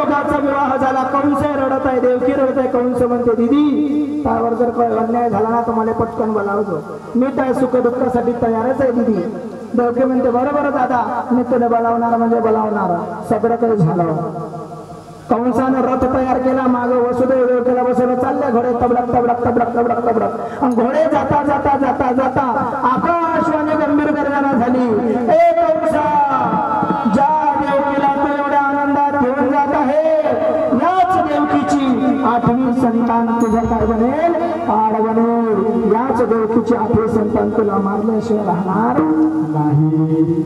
दोघांचा विवाह झाला. कंस रडत आहे, देवकी रडत आहे. कंस म्हणते दीदी त्यावर जर काही अन्याय झाला ना तर मला पटकन बोलावतो, मी त्या सुख दुःखासाठी तयारच आहे दीदी. देवकी म्हणते बरोबर दादा, मी तुला बोलावणार म्हणजे बोलावणार. सगळं काही झालं. कंसानं रथ तयार केला, मागे वसुदेव देवकीला बसवलं. चालले घोडे तबडक तबडक तबडक तबडक तबडक. आणि घोडे जाता जाता जाता जाता आकाशवाणी गंभीर गर्जना झाली. ए कंसा, ज्या देवकीला तू एवढ्या आनंदात घेऊन जात आहे, याच देवकीची 8वी संतान तुझं काय बनेल? आड बनेल. याच देवकीची 8वी संतान तुला मारल्याशिवाय राहणार नाही.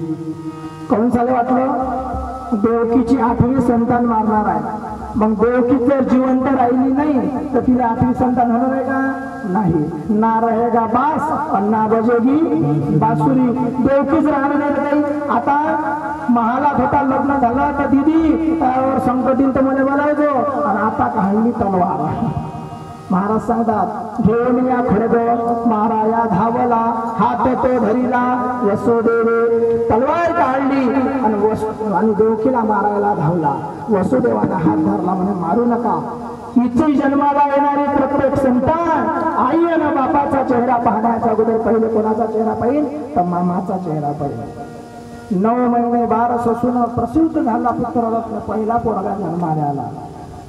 कंसाला वाटलं देवकीची 8वी संतान मारणार आहे. मग देवकी जर जिवंत राहिली नाही तर तिला 8वी संतान होणार आहे का? नाही. ना रहेगा बास और ना बजेगी बासुरी. देवकीच राहणार नाही. आता महालात होता, लग्न झालं तर दीदी त्यावर संकट येईल तर मला बोलायचो, आणि आता काढली तलवार. महाराज सांगतात घेऊन या खडग महाराया धावला, हात तो धरिला वसुदेवे. तलवार काढली आणि देवकीला मारायला धावला. वसुदेवाने हात धरला, म्हणे मारू नका. हिची जन्माला येणारी प्रत्येक संतान आई आणि बापाचा चेहरा पाहण्याच्या अगोदर पहिले कोणाचा चेहरा पाहिजे? तर मामाचा चेहरा पाहिजे. 9 महिने बार ससून प्रसूत झाला पुत्र, पहिला पोरगा जन्माला आला.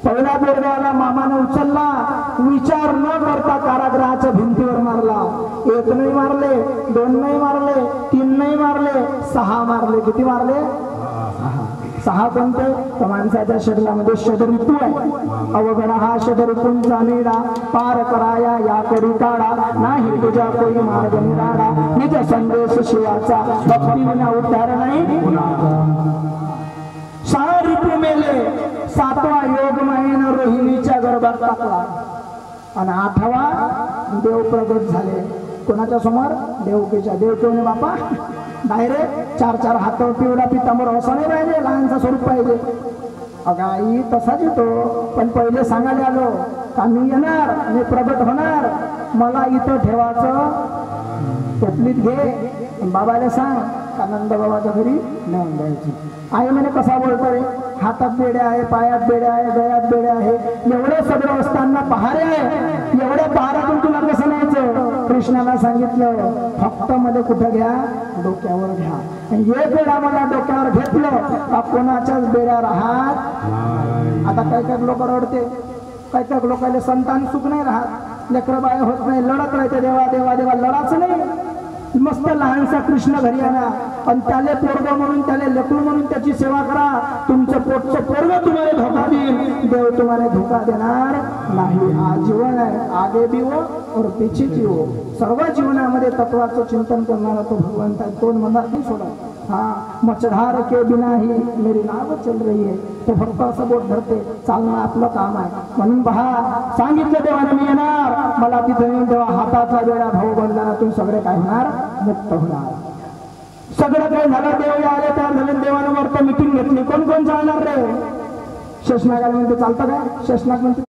पहिला पोरगाला मामाने उचलला, विचार न करता कारागृहाच्या भिंतीवर मारला. 1 नाही मारले, 2 नाही मारले, 3 नाही मारले, 6 मारले. किती मारले? 6. कोणते? तर माणसाच्या शरीरामध्ये षडऋतू आहे. अवघडा हा षडऋतूंचा निळा, पार कराया या कडी काढा, नाही तुझ्या कोणी मार्ग निराळा. निज संदेश शिवाचा, भक्ती विना उद्धार नाही. 6 ऋतू मेले. 7वा योग महिना रोहिणीच्या गर्भात टाकला आणि 8वा देव प्रगट झाले. कोणाच्या समोर? देवकीच्या. देवकीने बापा डायरेक्ट 4 हात पिवळा पितांबर असं नाही पाहिजे, लहानचा स्वरूप पाहिजे. अगं आई तसाच येतो, पण पहिले सांगायला आलो का मी येणार, मी प्रगट होणार, मला इथं ठेवायचं. टोपलीत घे, बाबाला सांग का नंद बाबाच्या घरी नेऊन द्यायची. आई म्हणे कसा बोलतो रे? हातात बेड्या आहे, पायात बेड्या आहे, गळ्यात बेड्या आहे, एवढं सगळं असताना पहारे आहे, एवढ्या पहारातून तुला कसं न्यायचं? कृष्णाला सांगितलं फक्त मध्ये कुठं घ्या? डोक्यावर घ्या. हे बेडा मला डोक्यावर घेतलं का कोणाच्याच बेड्या राहत. आता काही काही लोक रडते, काही काही लोकांना संतान सुख नाही राहत, लेकर बाय होत नाही, लढत राहते देवा देवा देवा. लढाच नाही. मस्त लहानसा कृष्ण घरी आणा आणि त्याले पोरग म्हणून, त्याले लेकरू म्हणून त्याची सेवा करा. तुमचं पोटचं पोरग तुम्हाला धोका देईल, देव तुम्हाला धोका देणार नाही. हा जीवन आहे, आगे भी हो और पीछे भी हो. सर्व जीवनामध्ये तत्वाचं चिंतन करणारा तो भगवंत आहे. कोण म्हणणार नाही सोडा. हाँ, मचधार के बिना ही मेरी नाव चल रही है. तो फक्त असं बोट धरते, चालणं आपलं काम आहे. म्हणून पहा सांगितलं देवाने मी येणार, मला तिथे येऊन तेव्हा हाताचा बेडा भाऊ बनला, तुम्ही सगळे काय होणार? मुक्त होणार. सगळं काही झालं, देव आले तयार झाले. देवाने वरती मीटिंग घेतली. कोण कोण चालणार रे? शेषनागाला म्हणते चालतं काय? शेषनाग म्हणते